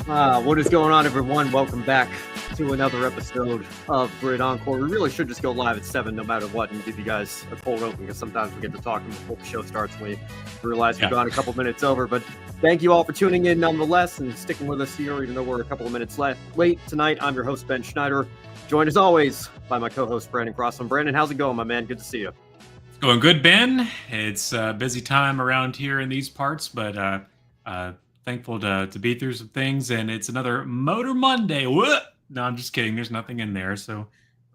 What is going on, everyone? Welcome back to another episode of Grid Encore. We really should just go live at 7 no matter what and give you guys a cold open, because sometimes we get to talking before the show starts and we realize we've gone a couple minutes over. But thank you all for tuning in nonetheless and sticking with us here, even though we're a couple of minutes late tonight. I'm your host, Ben Schneider, joined as always by my co-host, Brandon Crossland. Brandon, how's it going, my man? Good to see you. It's going good, Ben. It's a busy time around here in these parts, but thankful to be through some things, and it's another Motor Monday. What? No, I'm just kidding. There's nothing in there, so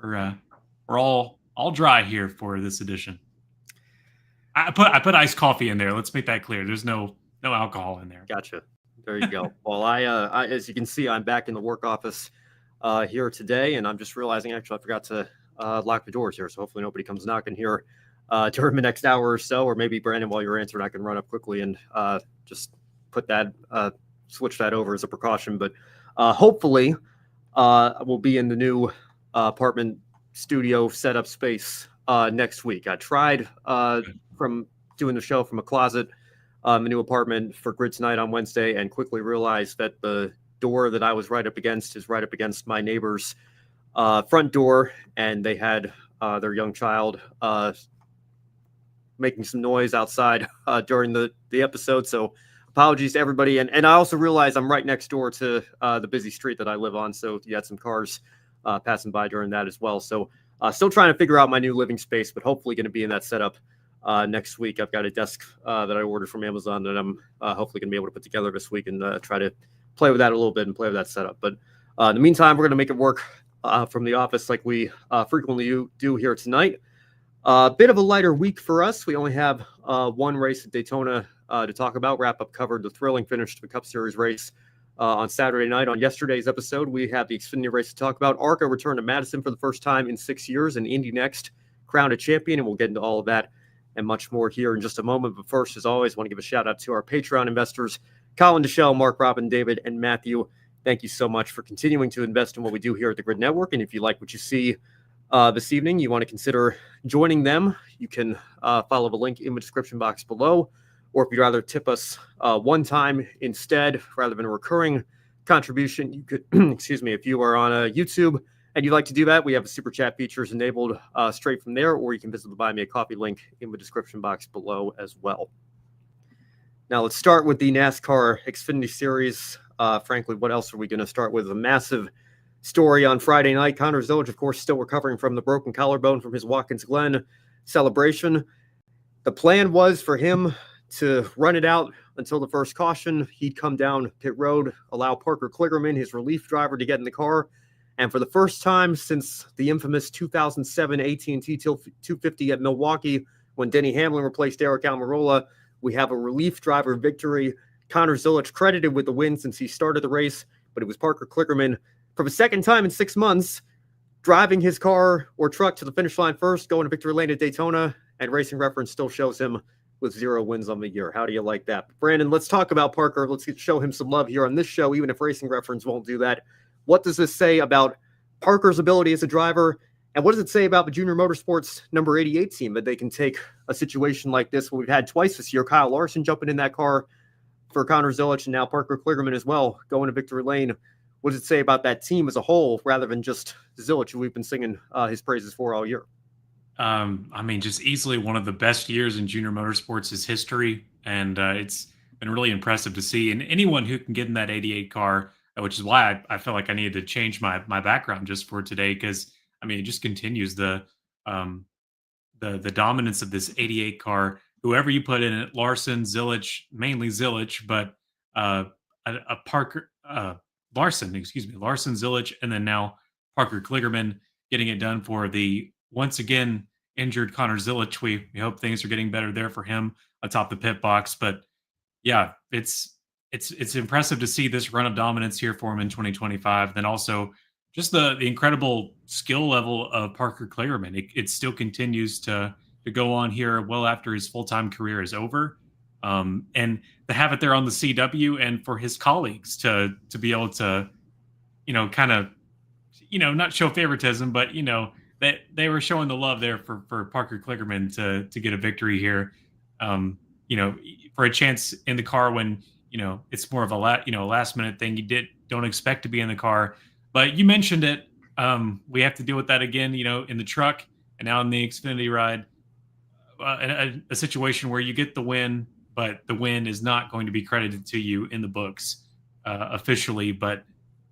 we're all dry here for this edition. I put iced coffee in there. Let's make that clear. There's no alcohol in there. Gotcha. There you go. Well, I as you can see, I'm back in the work office here today, and I'm just realizing actually I forgot to lock the doors here, so hopefully nobody comes knocking here during the next hour or so, or maybe Brandon, while you're answering, I can run up quickly and just put that switch that over as a precaution. But hopefully we'll be in the new apartment studio setup space next week. I tried from doing the show from a closet a new apartment for Grid Tonight on Wednesday, and quickly realized that the door that I was right up against is right up against my neighbor's front door, and they had their young child making some noise outside during the episode. So apologies to everybody. And I also realized I'm right next door to the busy street that I live on. So you had some cars passing by during that as well. So still trying to figure out my new living space, but hopefully going to be in that setup next week. I've got a desk that I ordered from Amazon that I'm hopefully going to be able to put together this week and try to play with that a little bit and play with that setup. But in the meantime, we're going to make it work from the office like we frequently do here tonight. A bit of a lighter week for us. We only have one race at Daytona to talk about. Wrap up covered the thrilling finish to the Cup Series race on Saturday night. On yesterday's episode, we have the Xfinity race to talk about. ARCA returned to Madison for the first time in 6 years, and INDY NXT crowned a champion, and we'll get into all of that and much more here in just a moment. But first, as always, I want to give a shout out to our Patreon investors, Colin Deschelle, Mark, Robin, David, and Matthew. Thank you so much for continuing to invest in what we do here at the Grid Network. And if you like what you see this evening, you want to consider joining them, you can follow the link in the description box below. Or if you'd rather tip us one time instead, rather than a recurring contribution, you could, excuse me, if you are on YouTube and you'd like to do that, we have a super chat features enabled straight from there, or you can visit the Buy Me a Coffee link in the description box below as well. Now let's start with the NASCAR Xfinity Series. Frankly, what else are we going to start with? A massive story on Friday night. Connor Zilisch, of course, still recovering from the broken collarbone from his Watkins Glen celebration. The plan was for him to run it out until the first caution. He'd come down pit road, allow Parker Kligerman, his relief driver, to get in the car. And for the first time since the infamous 2007 AT&T 250 at Milwaukee, when Denny Hamlin replaced Eric Almirola, we have a relief driver victory. Connor Zilisch credited with the win since he started the race, but it was Parker Kligerman, for the second time in 6 months, driving his car or truck to the finish line first, going to victory lane at Daytona, and Racing Reference still shows him with 0 wins on the year. How do you like that? Brandon, let's talk about Parker. Let's show him some love here on this show, even if Racing Reference won't do that. What does this say about Parker's ability as a driver? And what does it say about the Junior Motorsports number 88 team, that they can take a situation like this? We've had twice this year, Kyle Larson jumping in that car for Connor Zilisch, and now Parker Kligerman as well, going to victory lane. What does it say about that team as a whole, rather than just Zilisch, who we've been singing his praises for all year? I mean, just easily one of the best years in Junior Motorsports' history, and it's been really impressive to see. And anyone who can get in that 88 car, which is why I felt like I needed to change my background just for today, because I mean, it just continues the dominance of this 88 car. Whoever you put in it, Larson, Zilisch, mainly Zilisch, but Larson, Zilisch, and then now Parker Kligerman getting it done for the once again injured Connor Zilisch. We hope things are getting better there for him atop the pit box. But yeah, it's impressive to see this run of dominance here for him in 2025. Then also just the incredible skill level of Parker Kligerman. It still continues to go on here well after his full-time career is over. And to have it there on the CW, and for his colleagues to be able to, kind of, not show favoritism, but, that they were showing the love there for Parker Kligerman to get a victory here, for a chance in the car when it's more of a last minute thing. You don't expect to be in the car, but you mentioned it. We have to deal with that again, in the truck and now in the Xfinity ride. A situation where you get the win, but the win is not going to be credited to you in the books officially. But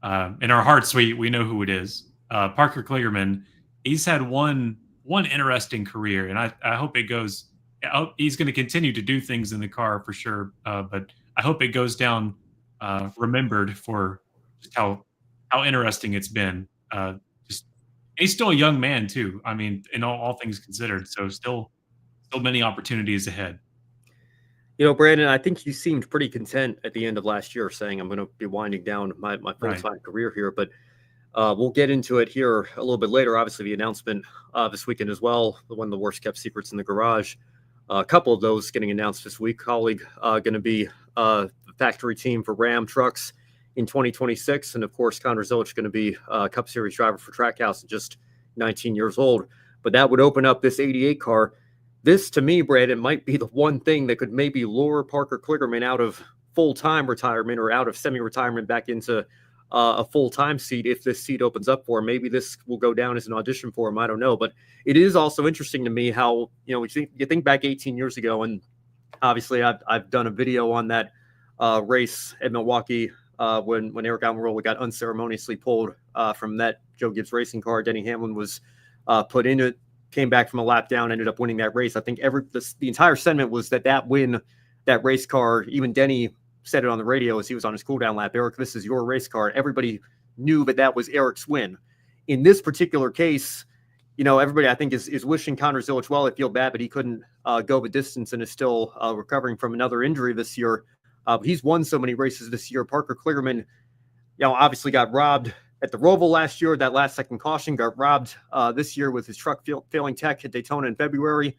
in our hearts, we know who it is. Parker Kligerman. He's had one interesting career, and I hope it goes. He's going to continue to do things in the car for sure, but I hope it goes down remembered for just how interesting it's been. Just he's still a young man too. I mean, in all things considered, so still many opportunities ahead. Brandon, I think you seemed pretty content at the end of last year, saying I'm going to be winding down my full-time career here, but we'll get into it here a little bit later. Obviously, the announcement this weekend as well, one of the worst kept secrets in the garage. A couple of those getting announced this week. Colleague going to be the factory team for Ram trucks in 2026. And of course, Connor Zilisch going to be a Cup Series driver for Trackhouse at just 19 years old. But that would open up this 88 car. This, to me, Brandon, might be the one thing that could maybe lure Parker Kligerman out of full-time retirement or out of semi-retirement back into a full-time seat if this seat opens up for him. Maybe this will go down as an audition for him. I don't know. But it is also interesting to me how, you think back 18 years ago, and obviously I've done a video on that race at Milwaukee when Eric Almirola got unceremoniously pulled from that Joe Gibbs racing car. Denny Hamlin was put in it, came back from a lap down, ended up winning that race. I think the entire sentiment was that win, that race car, even Denny said it on the radio as he was on his cool down lap, Eric, this is your race car. Everybody knew that was Eric's win. In this particular case, everybody I think is wishing Connor Zilisch well. I feel bad, but he couldn't go the distance and is still recovering from another injury this year. He's won so many races this year. Parker Kligerman, obviously got robbed at the Roval last year. That last second caution got robbed this year with his truck failing tech at Daytona in February.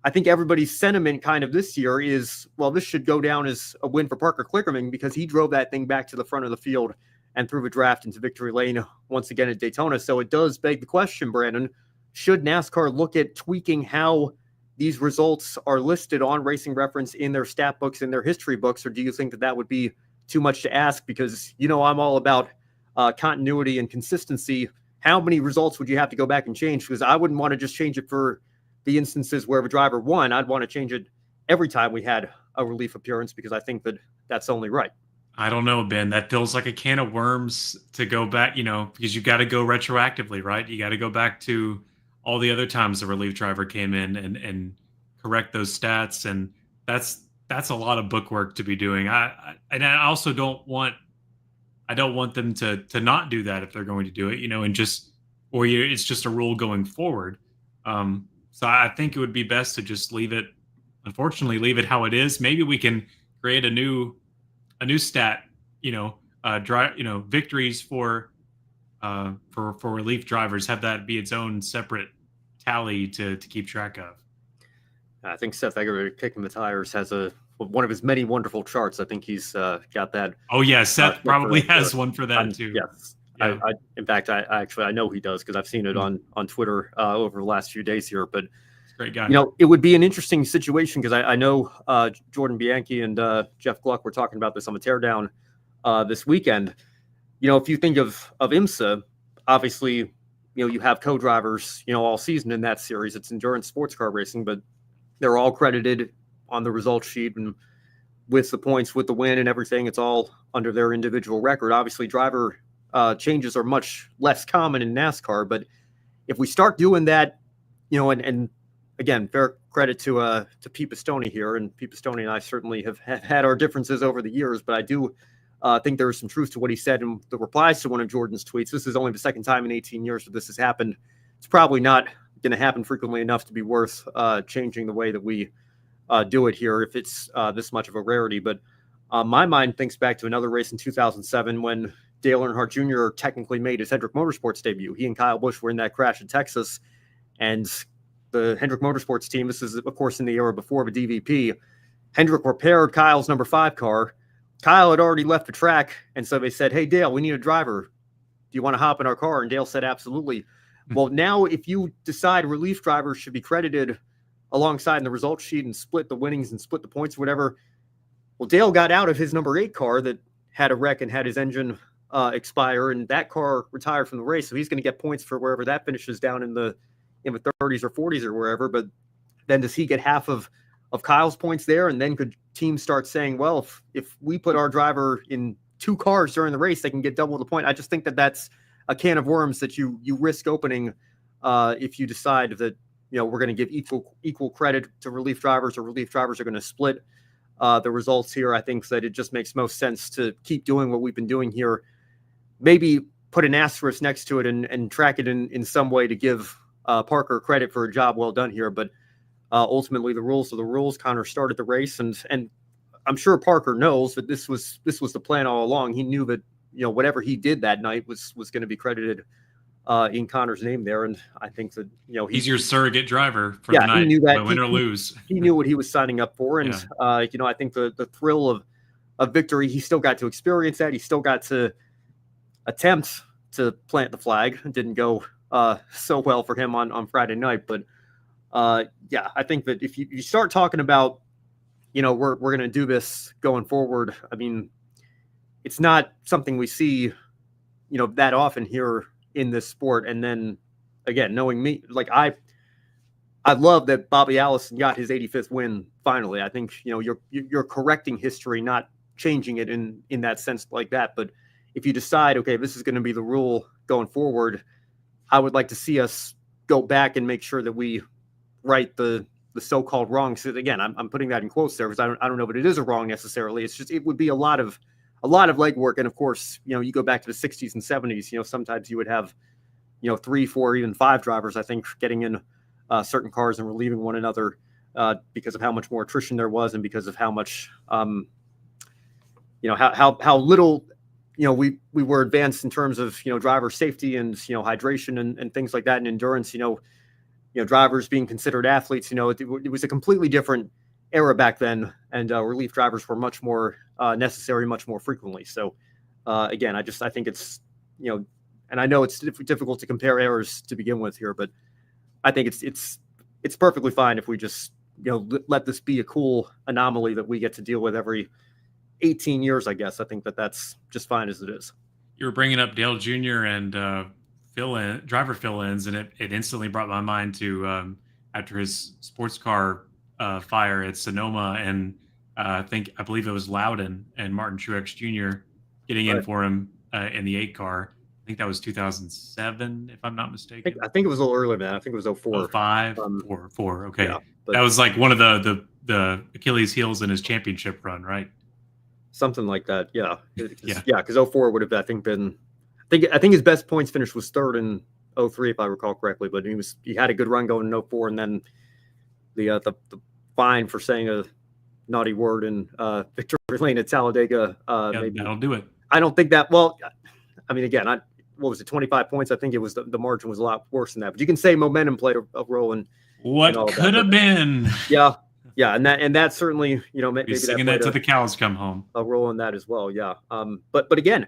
I think everybody's sentiment kind of this year is, well, this should go down as a win for Parker Kligerman because he drove that thing back to the front of the field and threw a draft into victory lane once again at Daytona. So it does beg the question, Brandon, should NASCAR look at tweaking how these results are listed on Racing Reference in their stat books, in their history books, or do you think that would be too much to ask? Because, I'm all about continuity and consistency. How many results would you have to go back and change? Because I wouldn't want to just change it for the instances where a driver won. I'd want to change it every time we had a relief appearance because I think that's only right. I don't know, Ben. That feels like a can of worms to go back, because you got to go retroactively, right? You got to go back to all the other times the relief driver came in and correct those stats. And that's a lot of book work to be doing. I also don't want them to not do that if they're going to do it, it's just a rule going forward. So I think it would be best to just leave it how it is. Maybe we can create a new stat, victories for relief drivers, have that be its own separate tally to keep track of. I think Seth Egger kicking the tires has one of his many wonderful charts. I think he's got that. Oh yeah, Seth probably has one for that too. Yes. Yeah. In fact, I know he does because I've seen it on Twitter over the last few days here. But great guy. It would be an interesting situation because I know Jordan Bianchi and Jeff Gluck were talking about this on the teardown this weekend. If you think of IMSA, obviously, you have co-drivers, all season in that series. It's endurance sports car racing, but they're all credited on the result sheet and with the points, with the win and everything. It's all under their individual record. Obviously, driver changes are much less common in NASCAR, but if we start doing that, and again, fair credit to Pete Pistone here, and Pete Pistone and I certainly have had our differences over the years, but I do think there is some truth to what he said in the replies to one of Jordan's tweets. This is only the second time in 18 years that this has happened. It's probably not going to happen frequently enough to be worth changing the way that we do it here if it's this much of a rarity. But my mind thinks back to another race in 2007 when Dale Earnhardt Jr. technically made his Hendrick Motorsports debut. He and Kyle Busch were in that crash in Texas, and the Hendrick Motorsports team, this is, of course, in the era before the DVP, Hendrick repaired Kyle's number 5 car. Kyle had already left the track, and so they said, hey, Dale, we need a driver. Do you want to hop in our car? And Dale said, absolutely. Well, now if you decide relief drivers should be credited alongside in the result sheet and split the winnings and split the points or whatever, Well, Dale got out of his number 8 car that had a wreck and had his engine expire, and that car retired from the race. So he's going to get points for wherever that finishes down in the 30s or 40s or wherever. But then does he get half of Kyle's points there? And then could teams start saying, well, if we put our driver in 2 cars during the race, they can get double the point. I just think that that's a can of worms that you risk opening if you decide that, we're going to give equal credit to relief drivers, or relief drivers are going to split the results here. I think that it just makes most sense to keep doing what we've been doing here. Maybe put an asterisk next to it and track it in some way to give Parker credit for a job well done here. But ultimately, the rules are the rules. Connor started the race, and I'm sure Parker knows that this was the plan all along. He knew that whatever he did that night was going to be credited in Connor's name there. And I think that he's your surrogate driver for the night. He knew that, win or lose. He knew what he was signing up for, and I think the thrill of victory, he still got to experience that. He still got to attempt to plant the flag. It didn't go so well for him on Friday night, but I think that if you start talking about we're going to do this going forward, I mean, it's not something we see that often here in this sport. And then again, knowing me, like I love that Bobby Allison got his 85th win finally. I think you're correcting history, not changing it in that sense like that. But if you decide, okay, this is going to be the rule going forward, I would like to see us go back and make sure that we right the so-called wrong. So again, I'm putting that in quotes there because I don't know, but it is a wrong necessarily. It's just, it would be a lot of legwork. And of course, you go back to the 60s and 70s, sometimes you would have, 3, 4, even 5 drivers, I think, getting in certain cars and relieving one another because of how much more attrition there was, and because of how much, how little, we were advanced in terms of, driver safety and, hydration and things like that, and endurance, drivers being considered athletes. It was a completely different era back then, and relief drivers were much more necessary, much more frequently. So again, I think it's, and I know it's difficult to compare eras to begin with here, but I think it's perfectly fine if we just, let this be a cool anomaly that we get to deal with every 18 years, I guess. I think that's just fine as it is. You were bringing up Dale Jr. and driver fill-ins, and it instantly brought my mind to after his sports car fire at Sonoma, and I believe it was Loudon and Martin Truex Jr. getting in for him in the 8 car. I think that was 2007, if I'm not mistaken. I think it was a little earlier than that. I think it was 04. 05, 4. Okay, yeah, that was like one of the Achilles heels in his championship run, right? Something like that. Yeah, because 04 would have, I think, been. I think his best points finish was 3rd in 03, if I recall correctly. But he had a good run going in 04, and then the fine for saying a naughty word in Victory Lane at Talladega. Maybe that'll do it. I don't think that. Well, I mean, again, what was it? 25 points. I think it was the margin was a lot worse than that. But you can say momentum played a role in what could have been. Yeah, and that certainly, maybe singing that till the cows come home. A role in that as well. Yeah. But again,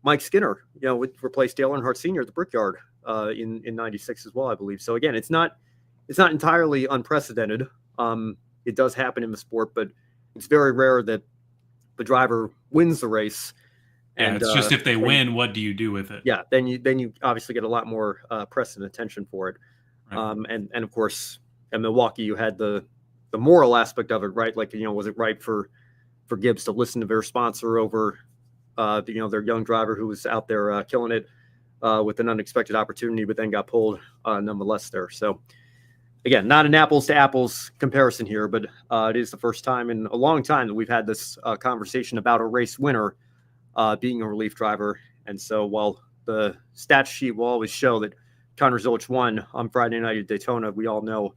Mike Skinner, would replace Dale Earnhardt Sr. at the Brickyard in '96 as well, I believe. So again, it's not entirely unprecedented. It does happen in the sport, but it's very rare that the driver wins the race. And it's just if they win, what do you do with it? Yeah, then you obviously get a lot more press and attention for it. Right. And of course, in Milwaukee, you had the moral aspect of it, right? Like, was it right for Gibbs to listen to their sponsor over their young driver who was out there killing it with an unexpected opportunity, but then got pulled nonetheless there. So again, not an apples to apples comparison here, but it is the first time in a long time that we've had this conversation about a race winner being a relief driver. And so while the stat sheet will always show that Connor Zilisch won on Friday night at Daytona, we all know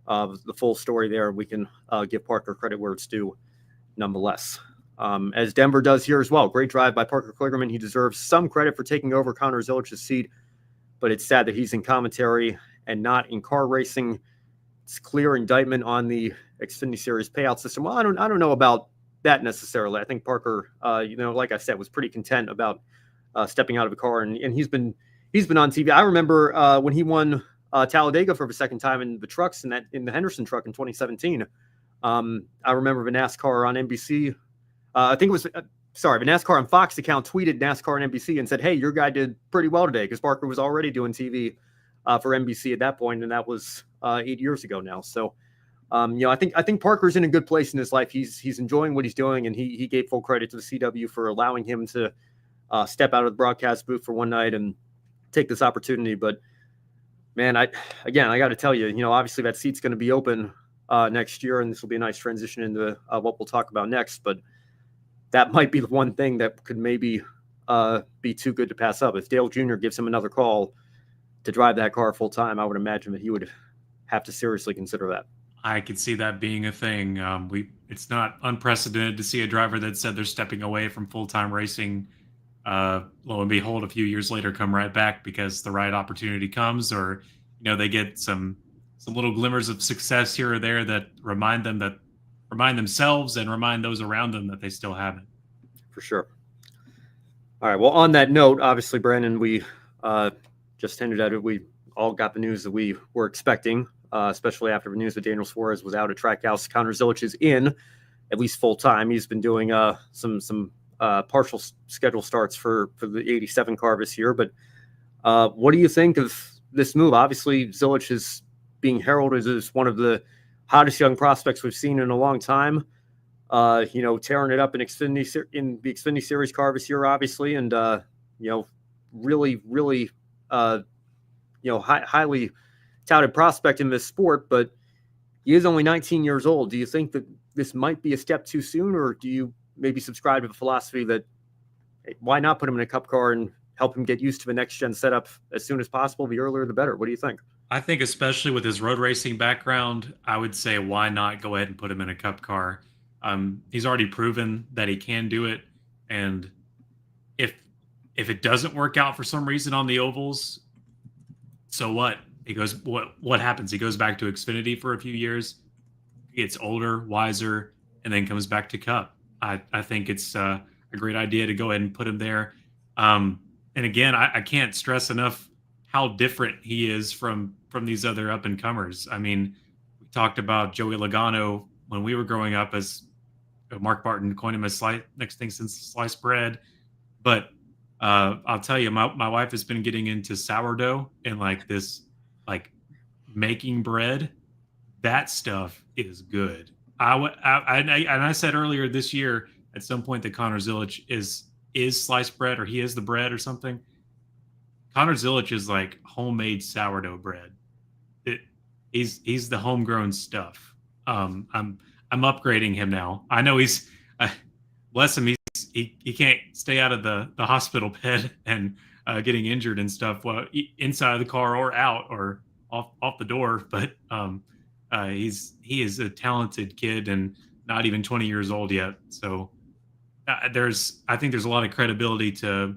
the full story there. We can give Parker credit where it's due nonetheless. As Denver does here as well. Great drive by Parker Kligerman. He deserves some credit for taking over Connor Zilich's seat, but it's sad that he's in commentary and not in car racing. It's clear indictment on the Xfinity Series payout system. Well, I don't know about that necessarily. I think Parker, like I said, was pretty content about stepping out of a car, and he's been on TV. I remember when he won Talladega for the second time in the trucks in the Henderson truck in 2017. I remember the NASCAR on NBC. I think it was, the NASCAR on Fox account tweeted NASCAR and NBC and said, "Hey, your guy did pretty well today," because Parker was already doing TV for NBC at that point, and that was 8 years ago now. So, I think Parker's in a good place in his life. He's enjoying what he's doing, and he gave full credit to the CW for allowing him to step out of the broadcast booth for one night and take this opportunity. But man, I got to tell you, obviously that seat's going to be open next year, and this will be a nice transition into what we'll talk about next. But that might be the one thing that could maybe be too good to pass up. If Dale Jr. gives him another call to drive that car full time, I would imagine that he would have to seriously consider that. I could see that being a thing. It's not unprecedented to see a driver that said they're stepping away from full-time racing, lo and behold, a few years later come right back because the right opportunity comes, or they get some little glimmers of success here or there that remind themselves and remind those around them that they still have it. For sure. All right. Well, on that note, obviously, Brandon, we just hinted at it. We all got the news that we were expecting, especially after the news that Daniel Suarez was out at Trackhouse. Connor Zilisch is in, at least full time. He's been doing some partial schedule starts for the 87 car this year. But what do you think of this move? Obviously, Zilisch is being heralded as one of the hottest young prospects we've seen in a long time. Tearing it up in the Xfinity Series car this year, obviously, and really, really, highly touted prospect in this sport. But he is only 19 years old. Do you think that this might be a step too soon, or do you maybe subscribe to the philosophy that why not put him in a cup car and help him get used to the next gen setup as soon as possible? The earlier, the better. What do you think? I think especially with his road racing background, I would say why not go ahead and put him in a cup car? He's already proven that he can do it. And if it doesn't work out for some reason on the ovals, so what? He goes, what happens? He goes back to Xfinity for a few years, gets older, wiser, and then comes back to cup. I think it's a great idea to go ahead and put him there. And again, I can't stress enough how different he is from these other up and comers. I mean, we talked about Joey Logano when we were growing up, as Mark Barton coined him as next thing since sliced bread. But I'll tell you, my wife has been getting into sourdough and making bread. That stuff is good. I said earlier this year at some point that Connor Zilisch is sliced bread, or he is the bread or something. Connor Zilisch is like homemade sourdough bread. He's the homegrown stuff. I'm upgrading him now. I know he's bless him. He can't stay out of the hospital bed and getting injured and stuff. Well, inside of the car or out or off the door. But he is a talented kid and not even 20 years old yet. So I think there's a lot of credibility to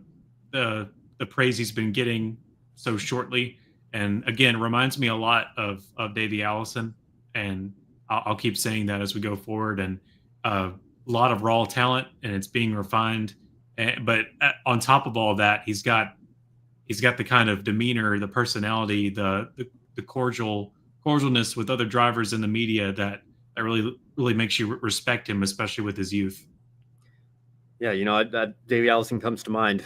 the praise he's been getting so shortly. And again, reminds me a lot of Davey Allison. And I'll keep saying that as we go forward. And a lot of raw talent, and it's being refined. But on top of all that, he's got the kind of demeanor, the personality, the cordialness with other drivers in the media that really, really makes you respect him, especially with his youth. Yeah, Davey Allison comes to mind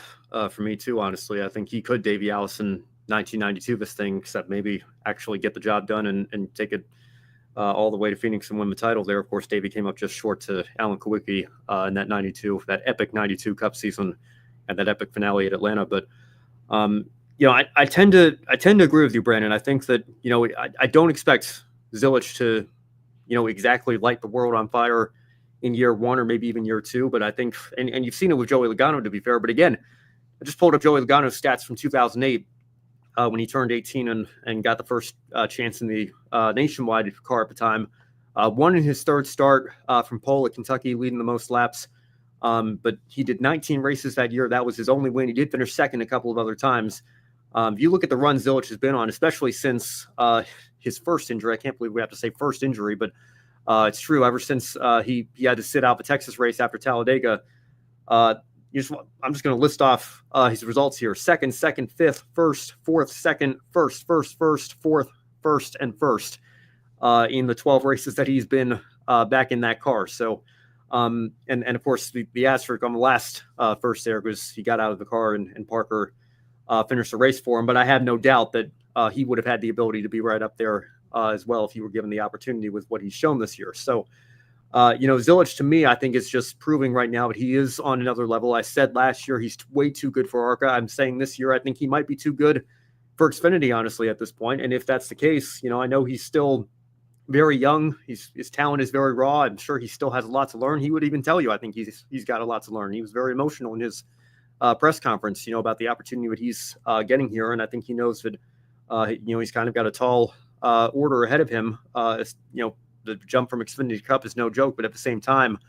for me too, honestly. I think he could Davey Allison 1992 this thing, except maybe actually get the job done and take it all the way to Phoenix and win the title there. Of course, Davey came up just short to Alan Kawicki in that epic 92 Cup season and that epic finale at Atlanta. But I tend to agree with you, Brandon. I think that I don't expect Zilisch to exactly light the world on fire in year one or maybe even year two. But I think, and you've seen it with Joey Logano, to be fair. But again, I just pulled up Joey Logano's stats from 2008 when he turned 18 and got the first chance in the nationwide car at the time. Won in his third start from pole at Kentucky, leading the most laps. But he did 19 races that year. That was his only win. He did finish second a couple of other times. If you look at the run Zilisch has been on, especially since his first injury, I can't believe we have to say first injury, but it's true. Ever since he had to sit out the Texas race after Talladega, I'm just going to list off his results here: second, fifth, first, fourth, second, first, fourth, first, and first in the 12 races that he's been back in that car. So, and of course the asterisk on the last first there was he got out of the car and Parker finished the race for him. But I have no doubt that he would have had the ability to be right up there as well if he were given the opportunity with what he's shown this year. So, Zilisch to me, I think is just proving right now that he is on another level. I said last year he's way too good for ARCA. I'm saying this year I think he might be too good for Xfinity, honestly, at this point. And if that's the case, I know he's still very young. His talent is very raw. I'm sure he still has a lot to learn. He would even tell you, I think he's got a lot to learn. He was very emotional in his press conference, about the opportunity that he's getting here. And I think he knows that, he's kind of got a tall order ahead of him. The jump from Xfinity Cup is no joke, but at the same time,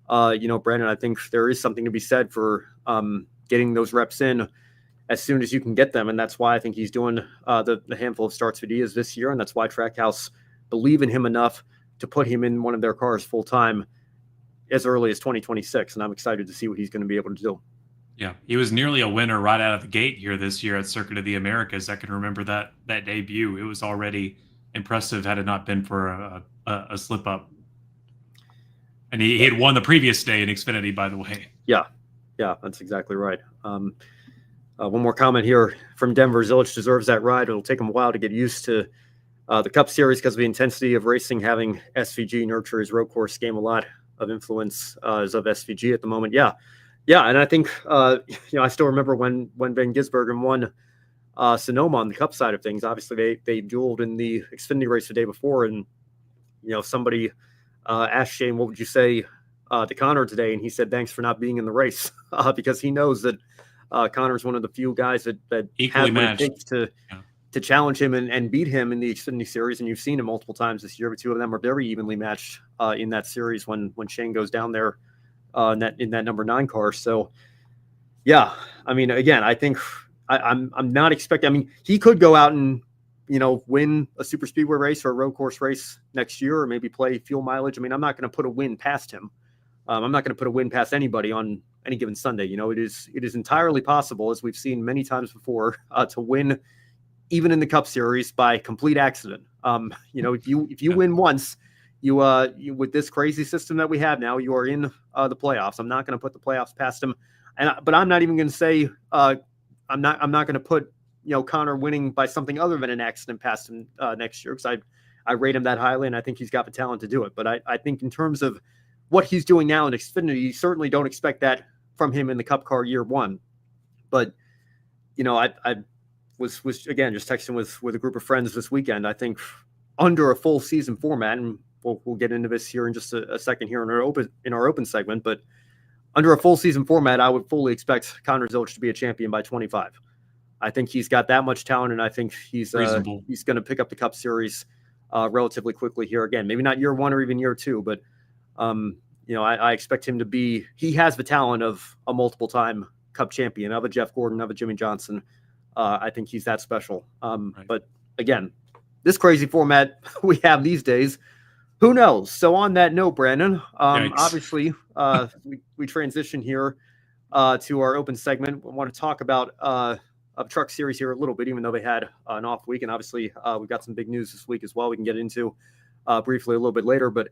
Brandon, I think there is something to be said for getting those reps in as soon as you can get them. And that's why I think he's doing the handful of starts that he is this year. And that's why Trackhouse believe in him enough to put him in one of their cars full time as early as 2026. And I'm excited to see what he's going to be able to do. Yeah, he was nearly a winner right out of the gate here this year at Circuit of the Americas. I can remember that debut. It was already impressive had it not been for a slip up. And he had won the previous day in Xfinity, by the way. Yeah, that's exactly right. One more comment here from Denver. Zilisch deserves that ride. It'll take him a while to get used to the Cup Series because of the intensity of racing. Having SVG nurture his road course game, a lot of influence is of SVG at the moment. Yeah, and I think I still remember when Van Gisbergen won Sonoma on the Cup side of things. Obviously, they dueled in the Xfinity race the day before, and somebody asked Shane, "What would you say to Connor today?" And he said, "Thanks for not being in the race," because he knows that Connor's one of the few guys that equally has what it takes to challenge him and beat him in the Xfinity Series. And you've seen him multiple times this year. The two of them are very evenly matched in that series when Shane goes down there in that number 9 car. So, yeah, I mean, again, I think I'm not expecting. I mean, he could go out and win a super speedway race or a road course race next year, or maybe play fuel mileage. I mean, I'm not going to put a win past him. I'm not going to put a win past anybody on any given Sunday. It is entirely possible, as we've seen many times before, to win even in the Cup Series by complete accident. If you win once, you with this crazy system that we have now, you are in the playoffs. I'm not going to put the playoffs past him, but I'm not even going to say I'm not going to put Connor winning by something other than an accident past him next year, because I rate him that highly, and I think he's got the talent to do it. But I think in terms of what he's doing now in Xfinity, you certainly don't expect that from him in the Cup car year one. But I was again just texting with a group of friends this weekend. I think under a full season format, and we'll get into this here in just a second here in our open segment, but under a full season format, I would fully expect Connor Zilisch to be a champion by 25. I think he's got that much talent, and I think he's going to pick up the Cup Series relatively quickly here. Again, maybe not year 1 or even year 2, but I expect him to be. He has the talent of a multiple-time Cup champion, of a Jeff Gordon, of a Jimmy Johnson. I think he's that special. Right. But again, this crazy format we have these days, who knows? So on that note, Brandon, obviously we transition here to our open segment. We want to talk about a truck series here a little bit, even though they had an off week. And obviously we've got some big news this week as well we can get into briefly a little bit later. But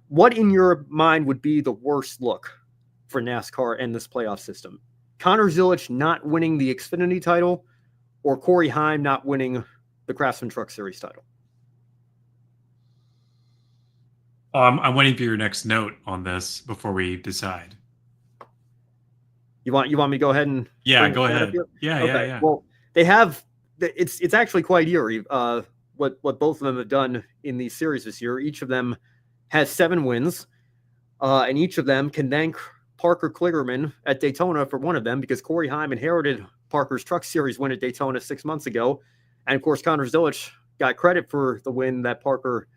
what in your mind would be the worst look for NASCAR and this playoff system? Connor Zilisch not winning the Xfinity title, or Corey Heim not winning the Craftsman Truck Series title? I'm waiting for your next note on this before we decide. You want me to go ahead and go ahead. Yeah. Well, they have. It's actually quite eerie. What both of them have done in these series this year. Each of them has 7 wins, and each of them can thank Parker Kligerman at Daytona for one of them, because Corey Heim inherited Parker's Truck Series win at Daytona 6 months ago, and of course Connor Zilisch got credit for the win that Parker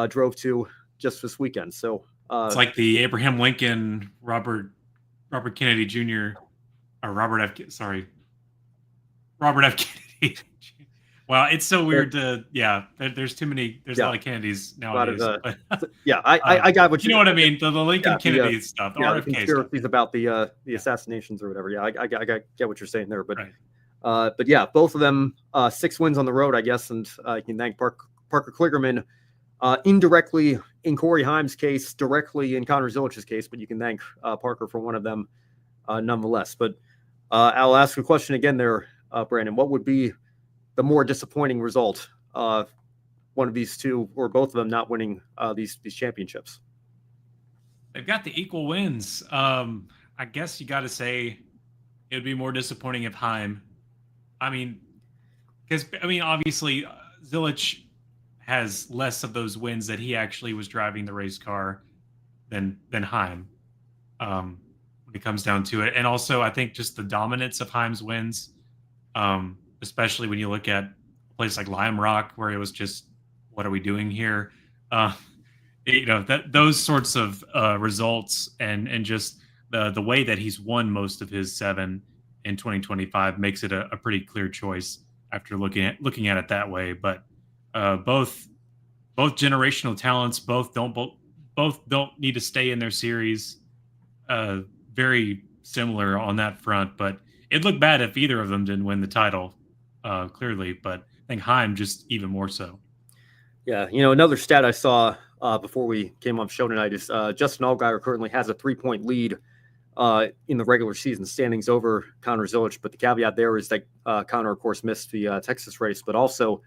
drove to just this weekend. So it's like the Abraham Lincoln, Robert Kennedy Jr. or Robert F. Kennedy. Wow, it's so weird to there's too many. There's a lot of Kennedys nowadays. I got what you know what I mean. The Lincoln Kennedy stuff, the RFK the conspiracies stuff about the assassinations or whatever. Yeah, I get what you're saying there. But but yeah, both of them 6 wins on the road, I guess, and you can thank Parker Kligerman indirectly in Corey Haim's case, directly in Connor Zilich's case, but you can thank Parker for one of them nonetheless. But I'll ask a question again there, Brandon. What would be the more disappointing result? One of these two or both of them not winning these championships? They've got the equal wins. I guess you got to say it would be more disappointing if Haim. Because obviously Zilisch has less of those wins that he actually was driving the race car than Haim when it comes down to it. And also, I think just the dominance of Haim's wins, especially when you look at a place like Lime Rock, where it was just, what are we doing here? Those sorts of results and just the way that he's won most of his 7 in 2025 makes it a pretty clear choice after looking at it that way. But both generational talents, both don't need to stay in their series. Very similar on that front, but it'd look bad if either of them didn't win the title, clearly. But I think Haim just even more so. Yeah, another stat I saw before we came on the show tonight is Justin Allgaier currently has a 3-point lead in the regular season standings over Connor Zilisch. But the caveat there is that Connor, of course, missed the Texas race, but also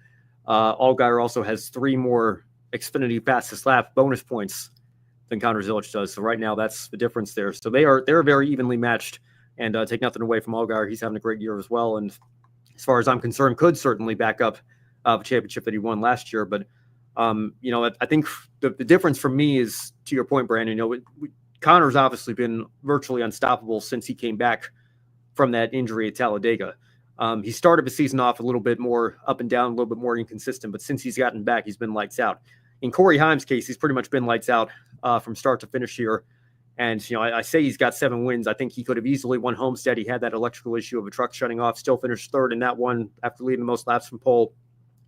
Allgaier also has 3 more Xfinity fastest lap bonus points than Connor Zilisch does. So right now, that's the difference there. So they're very evenly matched. And take nothing away from Hauger. He's having a great year as well. And as far as I'm concerned, could certainly back up the championship that he won last year. But, I think the difference for me is, to your point, Brandon, Connor's obviously been virtually unstoppable since he came back from that injury at Talladega. He started the season off a little bit more up and down, a little bit more inconsistent. But since he's gotten back, he's been lights out. In Corey Haim's case, he's pretty much been lights out from start to finish here. And, I say he's got 7 wins. I think he could have easily won Homestead. He had that electrical issue of a truck shutting off, still finished 3rd in that one after leading the most laps from pole.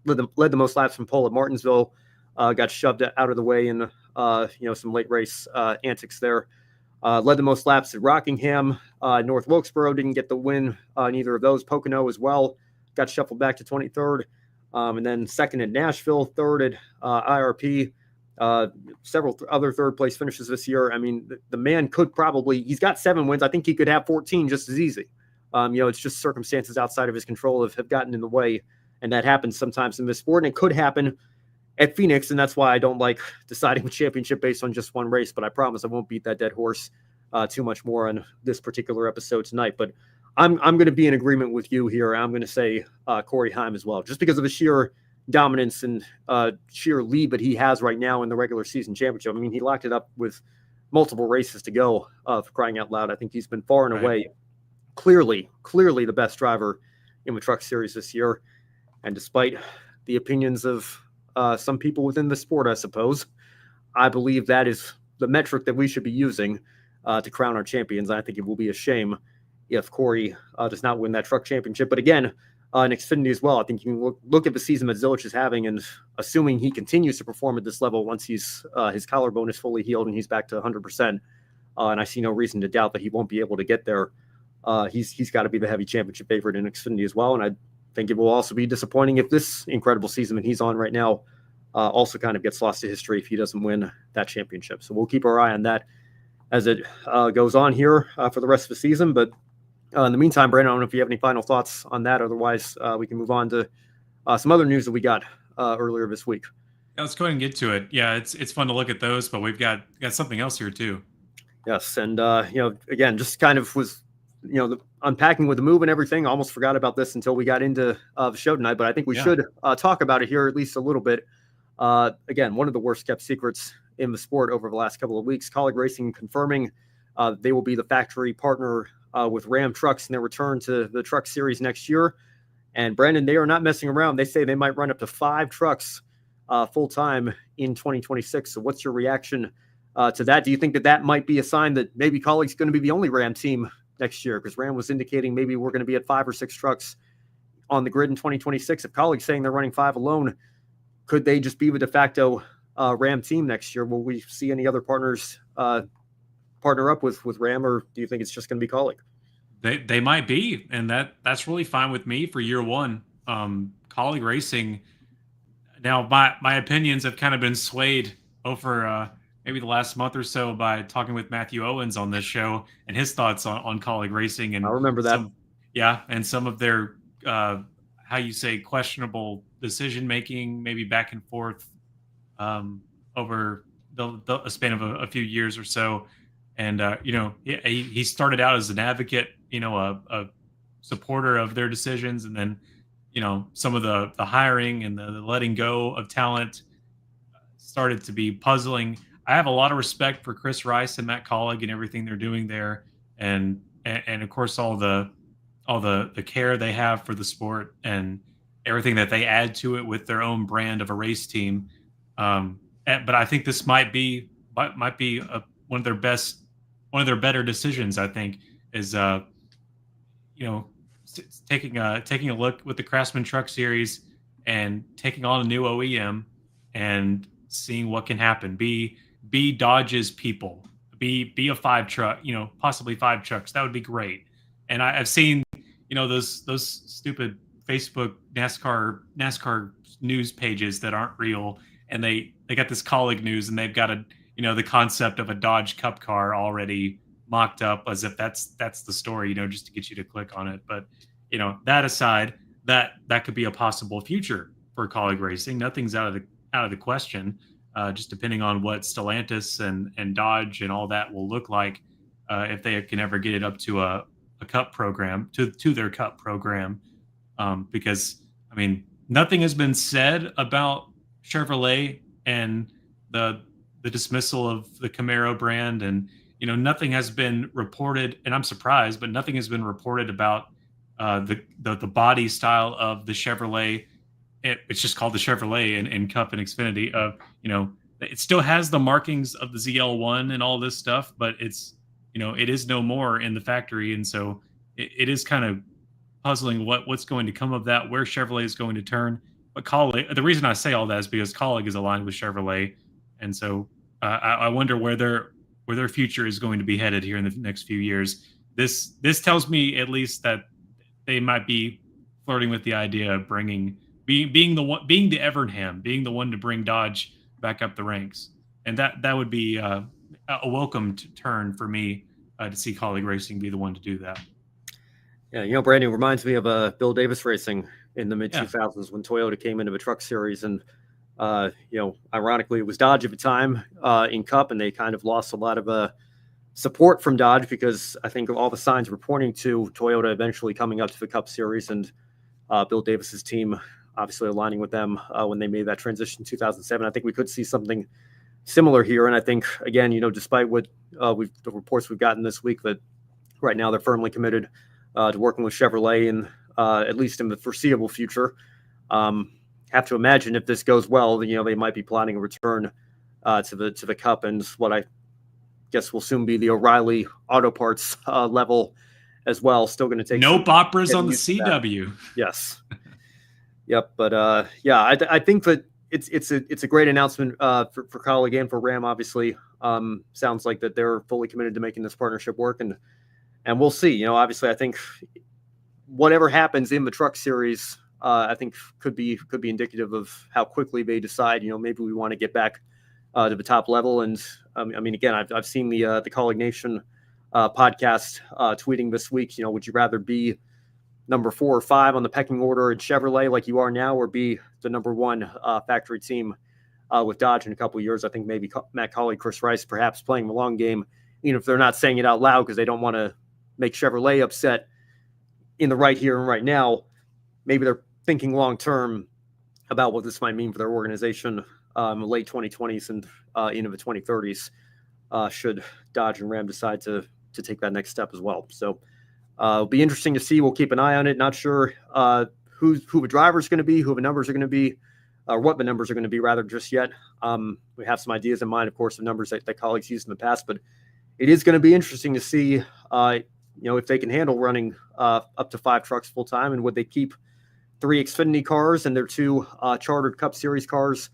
Led the most laps from pole at Martinsville, got shoved out of the way in, some late race antics there. Led the most laps at Rockingham. North Wilkesboro didn't get the win in either of those. Pocono as well got shuffled back to 23rd. And then 2nd at Nashville, 3rd at IRP. Several other 3rd-place finishes this year. The man could probably – he's got 7 wins. I think he could have 14 just as easy. It's just circumstances outside of his control have gotten in the way, and that happens sometimes in this sport, and it could happen at Phoenix, and that's why I don't like deciding a championship based on just one race, but I promise I won't beat that dead horse too much more on this particular episode tonight. But I'm going to be in agreement with you here. I'm going to say Corey Haim as well, just because of the sheer dominance and sheer lead that he has right now in the regular season championship. He locked it up with multiple races to go, for crying out loud. I think he's been far and away clearly the best driver in the Truck Series this year. And despite the opinions of some people within the sport, I suppose, I believe that is the metric that we should be using to crown our champions. I think it will be a shame if Corey does not win that truck championship. But again, in Xfinity as well, I think you can look at the season that Zilisch is having, and assuming he continues to perform at this level once he's his collarbone is fully healed and he's back to 100%, and I see no reason to doubt that he won't be able to get there. He's got to be the heavy championship favorite in Xfinity as well, and I think it will also be disappointing if this incredible season that he's on right now also kind of gets lost to history if he doesn't win that championship. So we'll keep our eye on that as it goes on here for the rest of the season. But in the meantime, Brandon, I don't know if you have any final thoughts on that. Otherwise, we can move on to some other news that we got earlier this week. Yeah, let's go ahead and get to it. Yeah, it's fun to look at those, but we've got something else here too. Yes, and again, just kind of was the unpacking with the move and everything. I almost forgot about this until we got into the show tonight, but I think we should talk about it here at least a little bit. Again, one of the worst kept secrets in the sport over the last couple of weeks. Kaulig Racing confirming they will be the factory partner with Ram Trucks in their return to the Truck Series next year. And Brandon, they are not messing around. They say they might run up to 5 trucks full time in 2026. So what's your reaction to that? Do you think that might be a sign that maybe Kaulig's going to be the only Ram team next year? Because Ram was indicating maybe we're going to be at 5 or 6 trucks on the grid in 2026. If Kaulig's saying they're running 5 alone, could they just be the de facto Ram team next year? Will we see any other partners partner up with Ram, or do you think it's just going to be Kaulig? They might be, and that's really fine with me for year one. Kaulig Racing, Now, my opinions have kind of been swayed over maybe the last month or so by talking with Matthew Owens on this show and his thoughts on colleague racing I and remember that. some of their how you say questionable decision making, maybe back and forth over a span of a few years or so. And he started out as an advocate, a supporter of their decisions, and then some of the hiring and the letting go of talent started to be puzzling. I have a lot of respect for Chris Rice and Matt Collig and everything they're doing there, and of course all the care they have for the sport and everything that they add to it with their own brand of a race team. But I think this might be one of their better decisions. I think is taking a look with the Craftsman Truck Series and taking on a new OEM and seeing what can happen. Be Dodge's people. Be a 5 truck, possibly 5 trucks. That would be great. And I've seen, those stupid Facebook NASCAR news pages that aren't real, and they got this colleague news, and they've got the concept of a Dodge Cup car already mocked up as if that's the story, just to get you to click on it. But that aside, that could be a possible future for colleague racing. Nothing's out of the question. Just depending on what Stellantis and Dodge and all that will look like, if they can ever get it up to a cup program, to their cup program. Because nothing has been said about Chevrolet and the dismissal of the Camaro brand, and nothing has been reported, and I'm surprised, but nothing has been reported about the body style of the Chevrolet. It's just called the Chevrolet in Cup and Xfinity. It still has the markings of the ZL1 and all this stuff, but it's it is no more in the factory, and so it is kind of puzzling what's going to come of that, where Chevrolet is going to turn. But the reason I say all that is because Colleague is aligned with Chevrolet, and so I wonder where their future is going to be headed here in the next few years. This tells me at least that they might be flirting with the idea of being the Evernham, being the one to bring Dodge back up the ranks, and that would be a welcome turn for me to see Colleague Racing be the one to do that. Yeah, Brandon, reminds me of Bill Davis Racing in the mid 2000s when Toyota came into the truck series, and ironically, it was Dodge at the time in Cup, and they kind of lost a lot of support from Dodge because I think all the signs were pointing to Toyota eventually coming up to the Cup Series, and Bill Davis's team obviously aligning with them when they made that transition in 2007. I think we could see something similar here, and I think, again, despite what the reports we've gotten this week, that right now they're firmly committed to working with Chevrolet, and at least in the foreseeable future. Have to imagine if this goes well, they might be planning a return to the Cup, and what I guess will soon be the O'Reilly Auto Parts level as well. Still going to take nope operas on the CW. Yes. Yep. But I think that it's a great announcement for Colleague and for Ram. Obviously, sounds like that they're fully committed to making this partnership work, and we'll see. Obviously, I think whatever happens in the truck series, I think could be indicative of how quickly they decide. Maybe we want to get back to the top level. And again, I've seen the Colleague Nation podcast tweeting this week. Would you rather be number 4 or 5 on the pecking order in Chevrolet like you are now, or be the number 1 factory team with Dodge in a couple of years? I think maybe Matt Colleague, Chris Rice, perhaps playing the long game, even if they're not saying it out loud because they don't want to make Chevrolet upset in the right here and right now. Maybe they're thinking long term about what this might mean for their organization in the late 2020s and into the 2030s. Should Dodge and Ram decide to take that next step as well. So it'll be interesting to see. We'll keep an eye on it. Not sure who the driver is going to be, who the numbers are going to be, or what the numbers are going to be rather just yet. We have some ideas in mind, of course, of numbers that colleagues used in the past, but it is going to be interesting to see if they can handle running up to 5 trucks full time, and would they keep 3 Xfinity cars and their 2 chartered Cup Series cars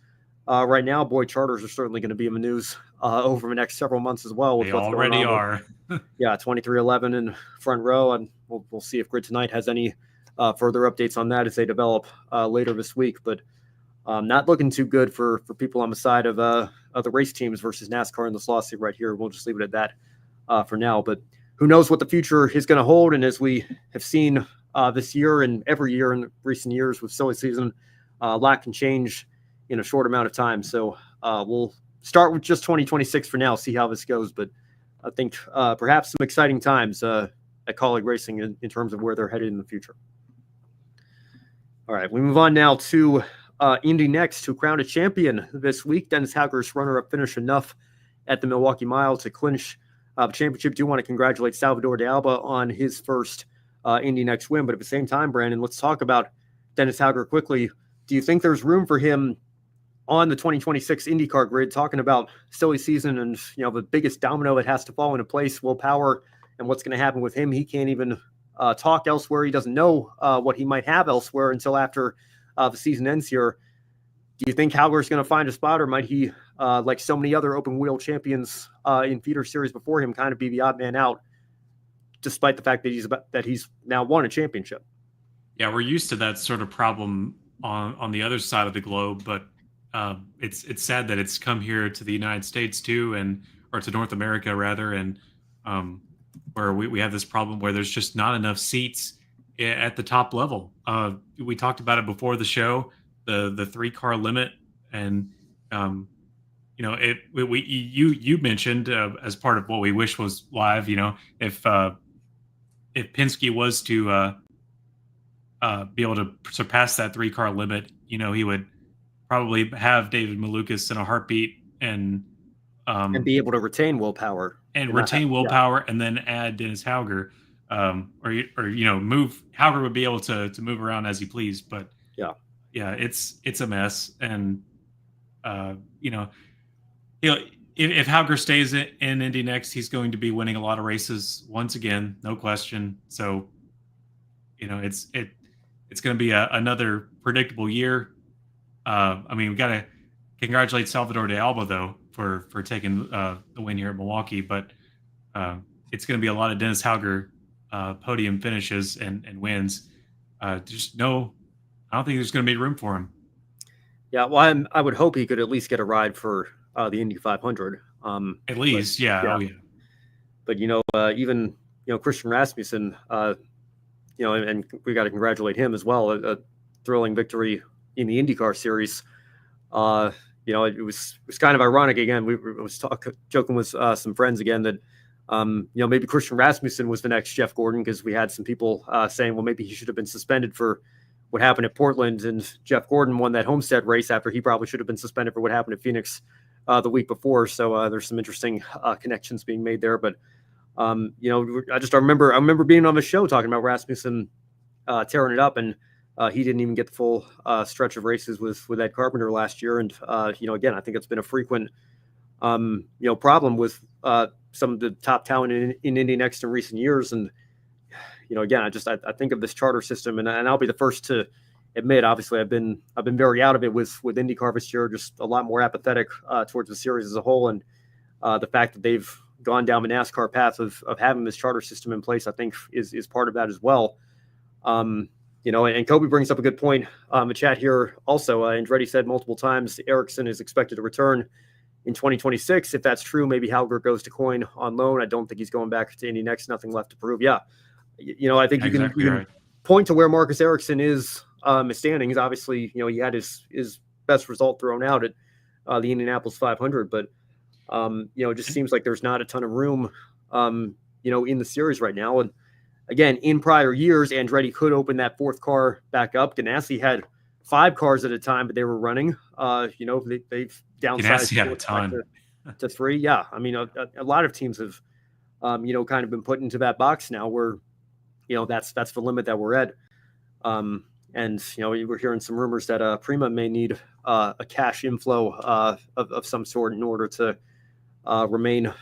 right now? Boy, charters are certainly going to be in the news over the next several months as well. They already are. 2311 in front row, and we'll see if Grid Tonight has any further updates on that as they develop later this week. But Not looking too good for people on the side of the race teams versus NASCAR in this lawsuit right here. We'll just leave it at that for now. But who knows what the future is going to hold? And as we have seen this year and every year in recent years with silly season, a lot can change in a short amount of time. So we'll start with just 2026 for now, see how this goes. But I think perhaps some exciting times at Kaulig Racing in terms of where they're headed in the future. All right, we move on now to INDY NXT, who crowned a champion this week. Dennis Hauger's runner-up finish enough at the Milwaukee Mile to clinch the championship. Do want to congratulate Salvador de Alba on his first INDY NXT win. But at the same time, Brandon, let's talk about Dennis Hauger quickly. Do you think there's room for him on the 2026 IndyCar grid, talking about silly season and, the biggest domino that has to fall into place, Will Power, and what's going to happen with him? He can't even talk elsewhere. He doesn't know what he might have elsewhere until after the season ends here. Do you think Hauger's going to find a spot, or might he, like so many other open wheel champions in feeder series before him, kind of be the odd man out, despite the fact that he's now won a championship? Yeah, we're used to that sort of problem on the other side of the globe, but it's sad that it's come here to the United States too, or to North America rather, and where we have this problem where there's just not enough seats at the top level. We talked about it before the show, the 3-car limit, and you mentioned as part of what we wish was live. If Penske was to be able to surpass that 3-car limit, he would probably have David Malukas in a heartbeat and be able to retain Will Power and then add Dennis Hauger, move. Hauger would be able to move around as he pleased, but it's a mess. And if Hauger stays in INDY NXT, he's going to be winning a lot of races once again, no question. So it's going to be another predictable year. We got to congratulate Salvador de Alba, though, for taking the win here at Milwaukee. But it's going to be a lot of Dennis Hauger podium finishes and wins. I don't think there's going to be room for him. Yeah, well, I would hope he could at least get a ride for the Indy 500. At least, yeah. Oh, yeah. But, even, Christian Rasmussen, and we got to congratulate him as well. A thrilling victory in the IndyCar series. It was kind of ironic again. We was joking with some friends again that, maybe Christian Rasmussen was the next Jeff Gordon, because we had some people saying, well, maybe he should have been suspended for what happened at Portland, and Jeff Gordon won that Homestead race after he probably should have been suspended for what happened at Phoenix the week before. So there's some interesting connections being made there. But I remember being on the show talking about Rasmussen tearing it up, and he didn't even get the full stretch of races with Ed Carpenter last year. And again, I think it's been a frequent problem with some of the top talent in INDY NXT in recent years. And again, I think of this charter system, and I'll be the first to admit, obviously, I've been very out of it with IndyCar this year, just a lot more apathetic towards the series as a whole. And the fact that they've gone down the NASCAR path of having this charter system in place, I think is part of that as well. And Kobe brings up a good point in the chat here also. Andretti said multiple times Ericsson is expected to return in 2026. If that's true, maybe Hauger goes to Coyne on loan. I don't think he's going back to INDY NXT. Nothing left to prove. Yeah. I think you can point to where Marcus Ericsson is his standings. Obviously, he had his best result thrown out at the Indianapolis 500, but it just seems like there's not a ton of room, in the series right now. And again, in prior years, Andretti could open that 4th car back up. Ganassi had 5 cars at a time, but they were running. They've downsized had a ton to 3. Yeah, a lot of teams have, kind of been put into that box now where, that's the limit that we're at. And we're hearing some rumors that Prima may need a cash inflow of some sort in order to remain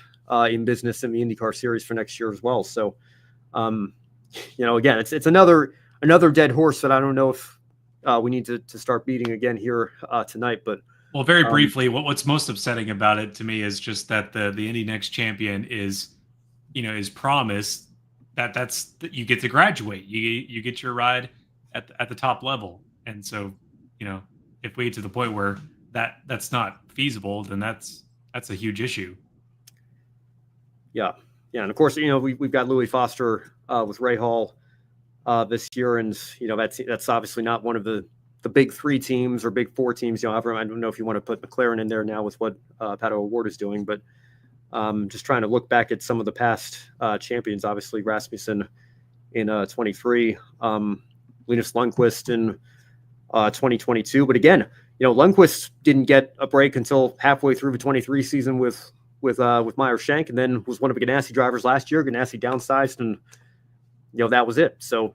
in business in the IndyCar series for next year as well. So, again, it's another dead horse that I don't know if we need to start beating again here tonight. But very briefly, what's most upsetting about it to me is just that the INDY NXT champion is promised that you get to graduate, you get your ride at the top level, and so if we get to the point where that's not feasible, then that's a huge issue. Yeah. And of course, we've got Louis Foster with Ray Hall this year, and that's obviously not one of the big three teams or big four teams. I don't know if you want to put McLaren in there now with what Pato O'Ward is doing, but just trying to look back at some of the past champions. Obviously, Rasmussen in 23, Linus Lundqvist in 2022. But again, Lundqvist didn't get a break until halfway through the 23 season with Meyer Shank, and then was one of the Ganassi drivers last year. Ganassi downsized, and that was it. So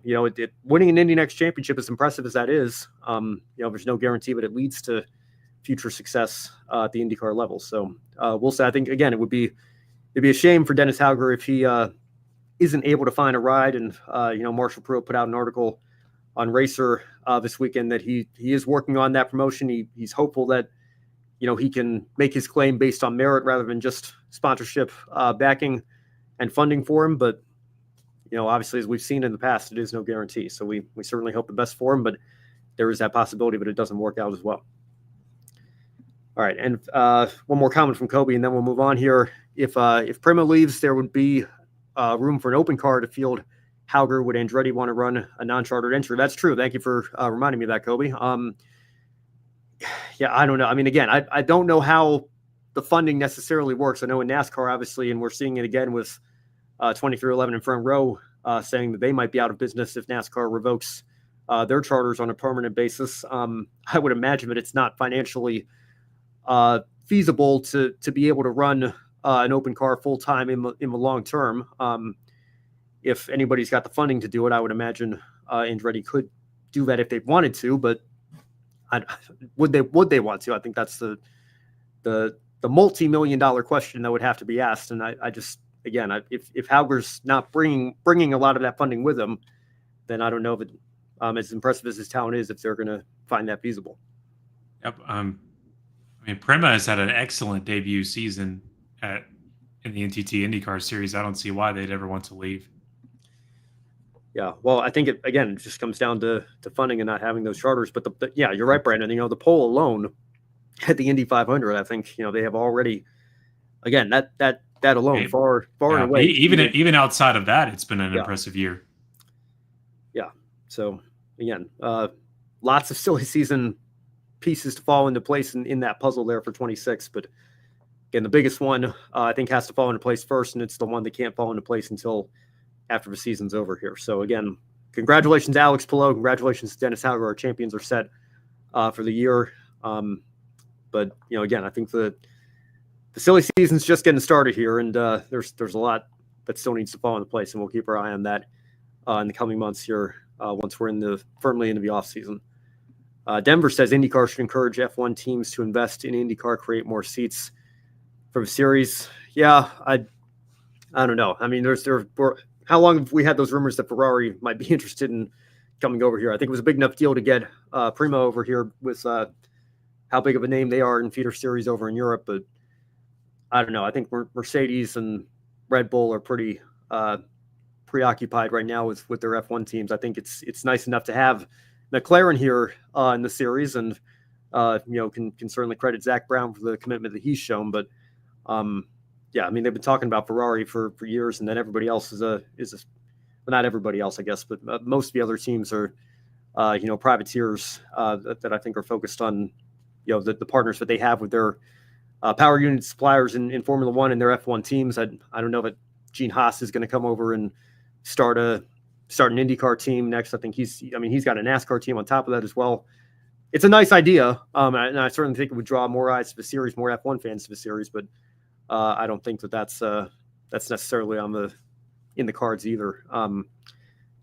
winning an Indy NXT championship, as impressive as that is, there's no guarantee that it leads to future success at the IndyCar level. So we'll say. I think again, it'd be a shame for Dennis Hauger if he isn't able to find a ride. And Marshall Pruitt put out an article on Racer this weekend that he is working on that promotion. He's hopeful that he can make his claim based on merit rather than just sponsorship backing and funding for him. But obviously, as we've seen in the past, it is no guarantee. So we certainly hope the best for him, but there is that possibility that it doesn't work out as well. All right, and one more comment from Kobe, and then we'll move on here. If Prima leaves, there would be room for an open car to field Hauger. Would Andretti want to run a non-chartered entry? That's true. Thank you for reminding me of that, Kobe. Yeah, I don't know. I mean, again, I don't know how the funding necessarily works. I know in NASCAR, obviously, and we're seeing it again with 2311 and Front Row saying that they might be out of business if NASCAR revokes their charters on a permanent basis. I would imagine that it's not financially feasible to be able to run an open car full time in the long term. If anybody's got the funding to do it, I would imagine Andretti could do that if they wanted to, but would they want to? I think that's the multi-million-dollar question that would have to be asked. And I just, again, if Hauger's not bringing a lot of that funding with him, then I don't know if as impressive as his talent is, if they're going to find that feasible. Yep. I mean, Prema has had an excellent debut season in the NTT IndyCar Series. I don't see why they'd ever want to leave. Yeah, well, I think it just comes down to funding and not having those charters. But yeah, you're right, Brandon. The poll alone at the Indy 500, I think they have already, again, that alone far and away. Even outside of that, it's been an impressive year. Yeah. So again, lots of silly season pieces to fall into place in that puzzle there for 26. But again, the biggest one I think has to fall into place first, and it's the one that can't fall into place until after the season's over here. So again, congratulations to Alex Palou. Congratulations to Dennis Hauger. Our champions are set for the year. But again, I think the silly season's just getting started here, and there's a lot that still needs to fall into place, and we'll keep our eye on that in the coming months here once we're firmly into the off season. Denver says IndyCar should encourage F1 teams to invest in IndyCar, create more seats for the series. Yeah, I don't know. I mean, how long have we had those rumors that Ferrari might be interested in coming over here? I think it was a big enough deal to get Prima over here with how big of a name they are in feeder series over in Europe. But I don't know. I think Mercedes and Red Bull are pretty preoccupied right now with their F1 teams. I think it's nice enough to have McLaren here in the series, and can certainly credit Zach Brown for the commitment that he's shown. But yeah, I mean, they've been talking about Ferrari for years, and then everybody else well, not everybody else, I guess, but most of the other teams are, privateers that I think are focused on, the partners that they have with their power unit suppliers in Formula One and their F1 teams. I don't know that Gene Haas is going to come over and start an IndyCar team next. I think he's got a NASCAR team on top of that as well. It's a nice idea, and I certainly think it would draw more eyes to the series, more F1 fans to the series, but I don't think that's necessarily in the cards either.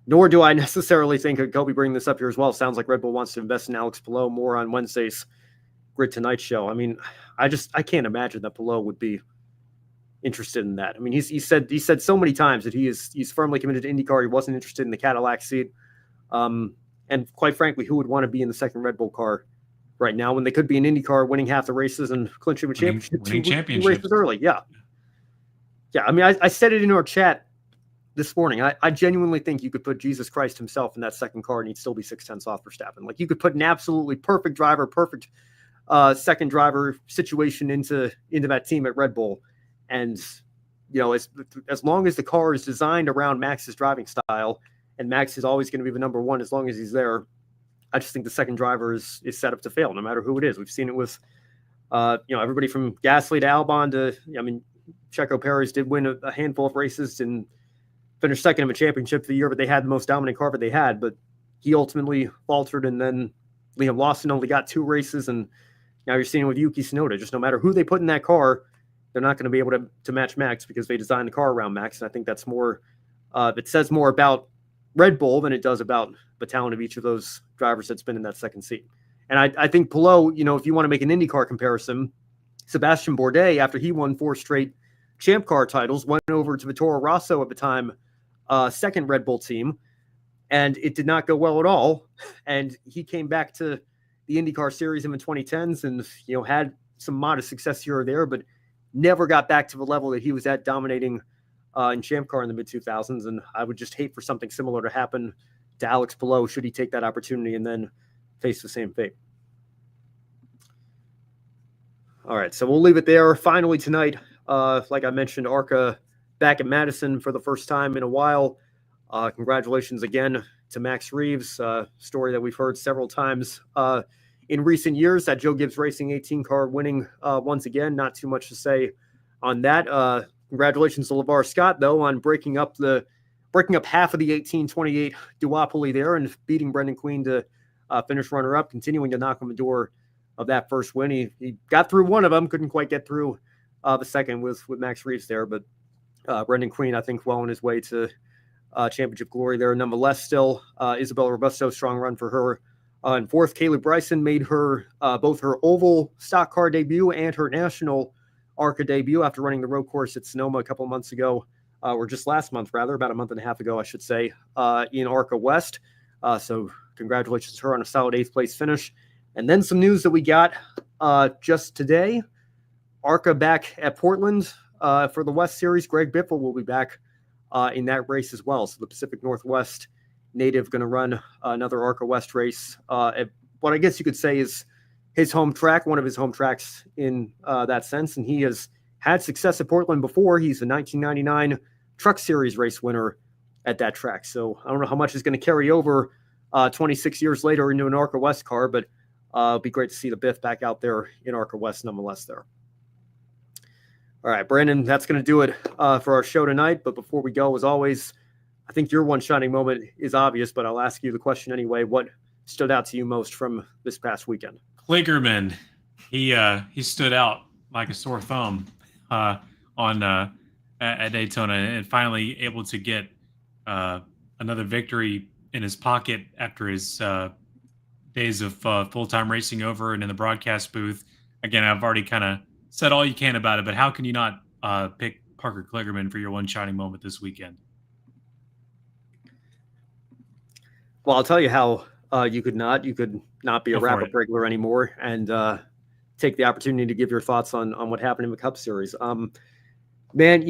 Nor do I necessarily think, Kobe bringing this up here as well, sounds like Red Bull wants to invest in Alex Palou more on Wednesday's Grid Tonight show. I mean, I can't imagine that Palou would be interested in that. I mean, he said so many times that he's firmly committed to IndyCar. He wasn't interested in the Cadillac seat. And quite frankly, who would want to be in the second Red Bull car right now when they could be in IndyCar winning half the races and clinching a championship two races early? Yeah. I mean, I said it in our chat this morning. I genuinely think you could put Jesus Christ himself in that second car and he'd still be 6/10 off Verstappen. Like, you could put an absolutely perfect driver, perfect second driver situation into that team at Red Bull. And, as long as the car is designed around Max's driving style, and Max is always going to be the number one as long as he's there, I just think the second driver is set up to fail, no matter who it is. We've seen it with, everybody from Gasly to Albon to, Checo Perez did win a handful of races and finished second in a championship the year, but they had the most dominant car that they had. But he ultimately faltered, and then Liam Lawson only got 2 races, and now you're seeing it with Yuki Tsunoda. Just no matter who they put in that car, they're not going to be able to match Max because they designed the car around Max. And I think that's more, it says more about Red Bull than it does about the talent of each of those drivers that's been in that second seat. And I think Palou, if you want to make an IndyCar comparison, Sebastian Bourdais, after he won 4 straight Champ Car titles, went over to the Toro Rosso at the time, second Red Bull team, and it did not go well at all. And he came back to the IndyCar series in the 2010s and, had some modest success here or there, but never got back to the level that he was at dominating in Champ Car in the mid-2000s. And I would just hate for something similar to happen to Alex Palou should he take that opportunity and then face the same fate. All right, so we'll leave it there. Finally tonight, like I mentioned, ARCA back at Madison for the first time in a while. Congratulations again to Max Reeves, story that we've heard several times in recent years. That Joe Gibbs Racing 18 car winning once again. Not too much to say on that. Congratulations to LeVar Scott, though, on breaking up half of the 18-28 duopoly there and beating Brendan Queen to finish runner-up, continuing to knock on the door of that first win. He got through one of them, couldn't quite get through the second with Max Reeves there, but Brendan Queen, I think, well on his way to championship glory there. Nonetheless, still, Isabella Robusto, strong run for her. In fourth, Kaylee Bryson made her both her oval stock car debut and her national ARCA debut after running the road course at Sonoma a couple of months ago, or just last month, rather, about a month and a half ago, I should say, in ARCA West. So congratulations to her on a solid 8th place finish. And then some news that we got just today. ARCA back at Portland for the West Series. Greg Biffle will be back in that race as well. So the Pacific Northwest native going to run another ARCA West race at what I guess you could say is his home track, one of his home tracks in that sense. And he has had success at Portland before. He's the 1999 Truck Series race winner at that track. So I don't know how much is going to carry over 26 years later into an ARCA West car, but it'd be great to see the Biff back out there in ARCA West nonetheless there. All right, Brandon, that's going to do it for our show tonight. But before we go, as always, I think your one shining moment is obvious, but I'll ask you the question anyway. What stood out to you most from this past weekend? Kligerman, he stood out like a sore thumb at Daytona, and finally able to get another victory in his pocket after his days of full-time racing over and in the broadcast booth. Again, I've already kind of said all you can about it, but how can you not pick Parker Kligerman for your one shining moment this weekend? Well, I'll tell you how you could not be a wrap-up regular anymore and take the opportunity to give your thoughts on what happened in the Cup Series. Man,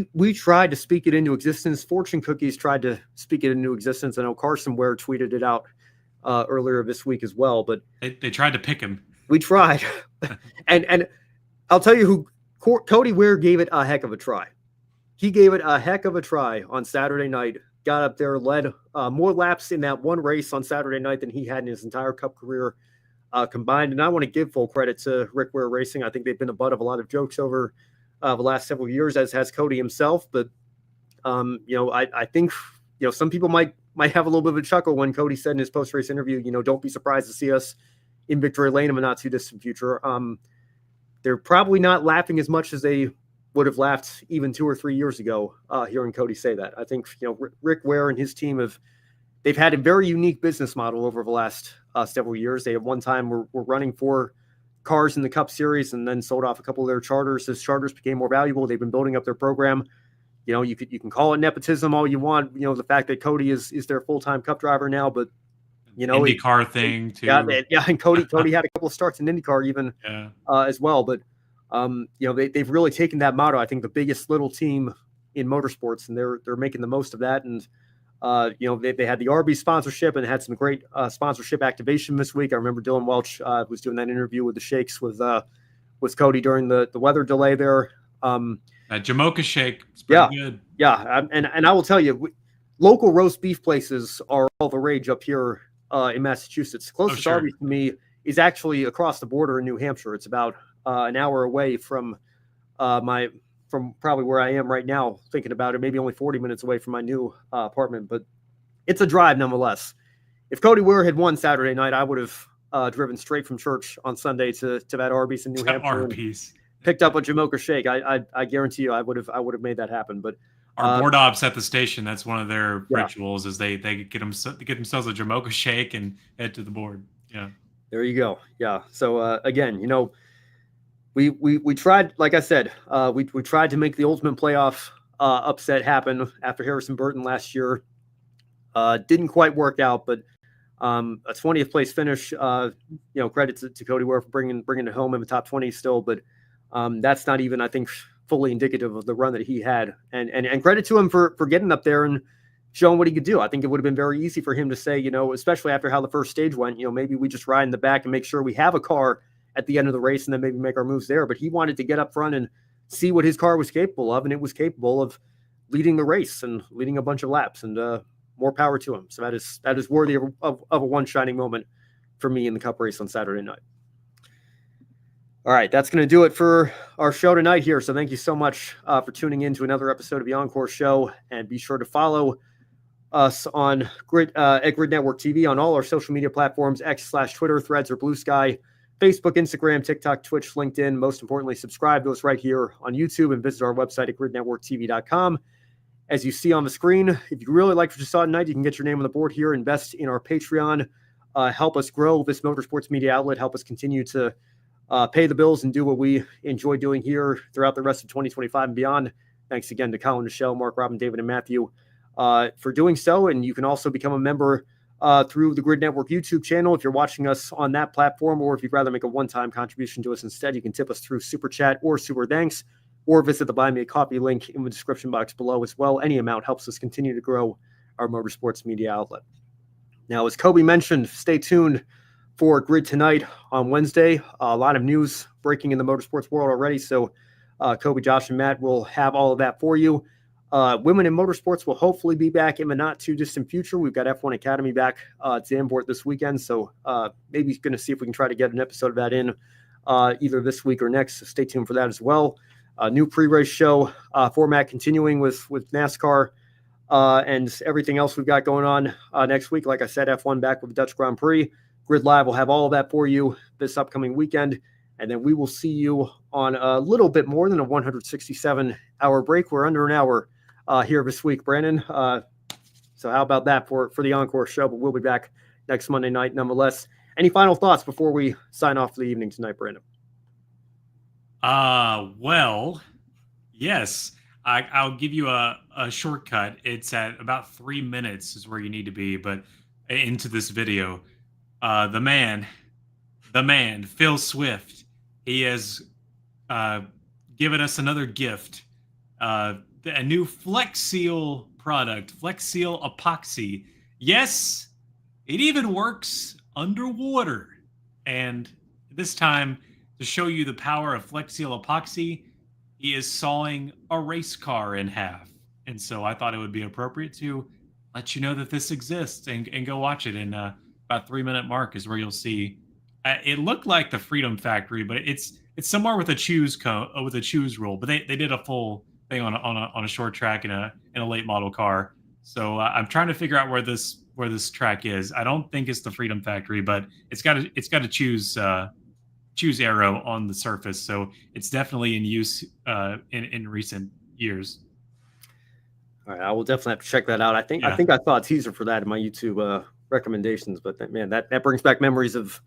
we tried to speak it into existence. Fortune Cookies tried to speak it into existence. I know Carson Ware tweeted it out earlier this week as well, but they tried to pick him. We tried. and I'll tell you who Cody Ware gave it a heck of a try. He gave it a heck of a try on Saturday night. Got up there, led more laps in that one race on Saturday night than he had in his entire Cup career combined. And I want to give full credit to Rick Ware Racing. I think they've been the butt of a lot of jokes over the last several years, as has Cody himself. But I think some people might have a little bit of a chuckle when Cody said in his post-race interview, don't be surprised to see us in victory lane in the not too distant future. They're probably not laughing as much as they would have laughed even 2 or 3 years ago hearing Cody say that. I think Rick Ware and his team they've had a very unique business model over the last several years. They at one time were running 4 cars in the Cup Series and then sold off a couple of their charters. As charters became more valuable, they've been building up their program. You can call it nepotism all you want. The fact that Cody is their full-time Cup driver now, but IndyCar thing too. Yeah, and Cody had a couple of starts in IndyCar even as well. But they've really taken that motto. I think the biggest little team in motorsports, and they're making the most of that. And they had the Arby's sponsorship and had some great sponsorship activation this week. I remember Dylan Welch was doing that interview with the Shakes with Cody during the weather delay there. Jamocha shake, it's pretty good. Yeah, and I will tell you, local roast beef places are all the rage up here in Massachusetts. Closest Arby's to me is actually across the border in New Hampshire. It's about an hour away from probably where I am right now, thinking about it, maybe only 40 minutes away from my new apartment, but it's a drive nonetheless. If Cody Ware had won Saturday night, I would have driven straight from church on Sunday to that Arby's in New Hampshire. Picked up a Jamocha shake. I guarantee you I would have made that happen. But our board ops at the station, that's one of their rituals, is they get themselves a Jamocha shake and head to the board. Yeah. There you go. Yeah. So again, we tried, like I said, we tried to make the ultimate playoff upset happen after Harrison Burton last year. Didn't quite work out, but a 20th place finish. Credit to Cody Ware for bringing it home in the top 20 still, but that's not even, I think, fully indicative of the run that he had. And credit to him for getting up there and showing what he could do. I think it would have been very easy for him to say, especially after how the first stage went, maybe we just ride in the back and make sure we have a car at the end of the race and then maybe make our moves there. But he wanted to get up front and see what his car was capable of, and it was capable of leading the race and leading a bunch of laps, and more power to him. So that is worthy of a one shining moment for me in the Cup race on Saturday night. All right, that's going to do it for our show tonight here. So thank you so much for tuning in to another episode of the Encore Show, and be sure to follow us on at Grid Network TV on all our social media platforms, X/Twitter, Threads, or Blue Sky, Facebook, Instagram, TikTok, Twitch, LinkedIn. Most importantly, subscribe to us right here on YouTube and visit our website at gridnetworktv.com. As you see on the screen, if you really like what you saw tonight, you can get your name on the board here, invest in our Patreon, help us grow this motorsports media outlet, help us continue to pay the bills and do what we enjoy doing here throughout the rest of 2025 and beyond. Thanks again to Colin, Michelle, Mark, Robin, David, and Matthew for doing so. And you can also become a member through the Grid Network YouTube channel if you're watching us on that platform, or if you'd rather make a one-time contribution to us instead, you can tip us through Super Chat or Super Thanks, or visit the Buy Me a Coffee link in the description box below as well. Any amount helps us continue to grow our motorsports media outlet. Now, as Kobe mentioned, stay tuned for Grid tonight on Wednesday. A lot of news breaking in the motorsports world already, so Kobe, Josh, and Matt will have all of that for you. Women in motorsports will hopefully be back in the not too distant future. We've got F1 Academy back at Zandvoort this weekend, so maybe going to see if we can try to get an episode of that in either this week or next. So stay tuned for that as well. New pre-race show format continuing with NASCAR and everything else we've got going on next week. Like I said, F1 back with the Dutch Grand Prix. Grid Live will have all of that for you this upcoming weekend, and then we will see you on a little bit more than a 167-hour break. We're under an hour here this week, Brandon. So how about that for the Encore show? But we'll be back next Monday night nonetheless. Any final thoughts before we sign off for the evening tonight, Brandon? Well, yes. I'll give you a shortcut. It's at about 3 minutes is where you need to be, but into this video. The man, Phil Swift, he has given us another gift. A new Flex Seal product, Flex Seal Epoxy. Yes, it even works underwater. And this time, to show you the power of Flex Seal Epoxy, he is sawing a race car in half. And so I thought it would be appropriate to let you know that this exists and go watch it. In about 3 minute mark is where you'll see. It looked like the Freedom Factory, but it's somewhere with a choose rule. But they did a full thing on a short track in a late model car. So I'm trying to figure out where this track is. I don't think it's the Freedom Factory, but it's got a choose arrow on the surface. So it's definitely in use in recent years. All right, I will definitely have to check that out. I think I saw a teaser for that in my YouTube recommendations, but that brings back memories of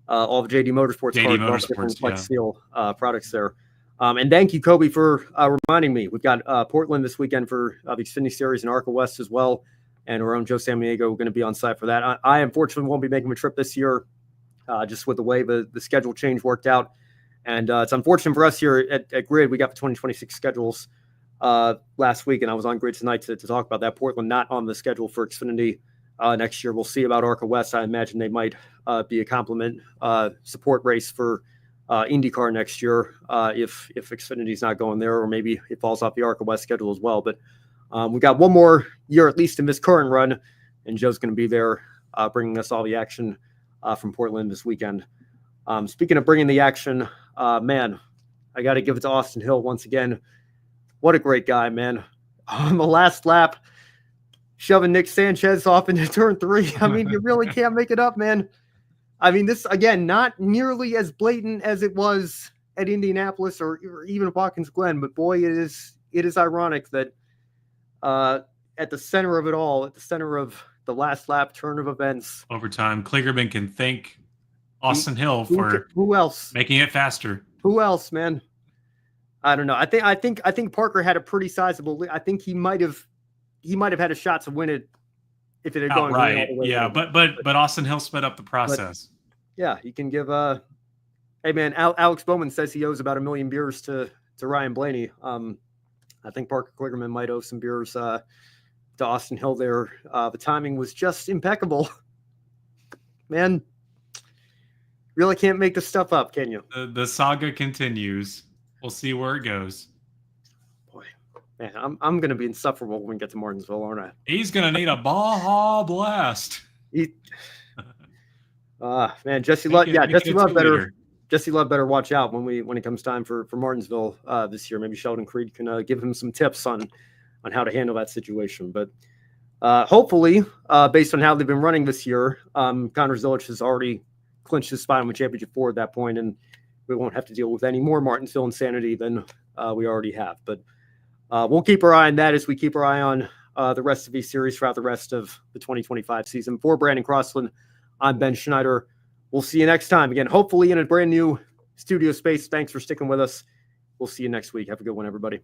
all the JD Motorsports cars, Flex Seal products there. And thank you, Kobe, for reminding me. We've got Portland this weekend for the Xfinity Series and ARCA West as well, and our own Joe Samaniego going to be on site for that. I unfortunately won't be making a trip this year, just with the way the schedule change worked out. And it's unfortunate for us here at Grid. We got the 2026 schedules last week, and I was on grid tonight to talk about that. Portland not on the schedule for Xfinity next year. We'll see about ARCA West. I imagine they might be a complement support race for IndyCar next year if Xfinity's not going there, or maybe it falls off the ARCA West schedule as well. But we got one more year at least in this current run, and Joe's going to be there bringing us all the action from Portland this weekend. Speaking of bringing the action, man, I got to give it to Austin Hill once again. What a great guy, man. On the last lap, shoving Nick Sanchez off into turn 3. I mean, you really can't make it up, man. I mean, this, again, not nearly as blatant as it was at Indianapolis or even Watkins Glen, but boy, it is ironic that at the center of it all, at the center of the last lap turn of events, overtime, Kligerman can thank Austin Hill for who else making it faster. Who else, man? I don't know. I think Parker had a pretty sizable lead. I think he might have had a shot to win it if it had gone right. All the way. Yeah, but Austin Hill sped up the process. Yeah, you can give hey man, Alex Bowman says he owes about 1 million beers to Ryan Blaney. I think Parker Kligerman might owe some beers to Austin Hill there. The timing was just impeccable. Man, really can't make this stuff up, can you? The saga continues. We'll see where it goes. Boy, man, I'm going to be insufferable when we get to Martinsville, aren't I? He's going to need a Baja Blast. Man, Jesse Love better watch out when it comes time for Martinsville this year. Maybe Sheldon Creed can give him some tips on how to handle that situation. But hopefully, based on how they've been running this year, Connor Zilisch has already clinched his spot in the championship 4 at that point, and we won't have to deal with any more Martinsville insanity than we already have. But we'll keep our eye on that as we keep our eye on the rest of these series throughout the rest of the 2025 season. For Brandon Crossland, I'm Ben Schneider. We'll see you next time. Again, hopefully in a brand new studio space. Thanks for sticking with us. We'll see you next week. Have a good one, everybody.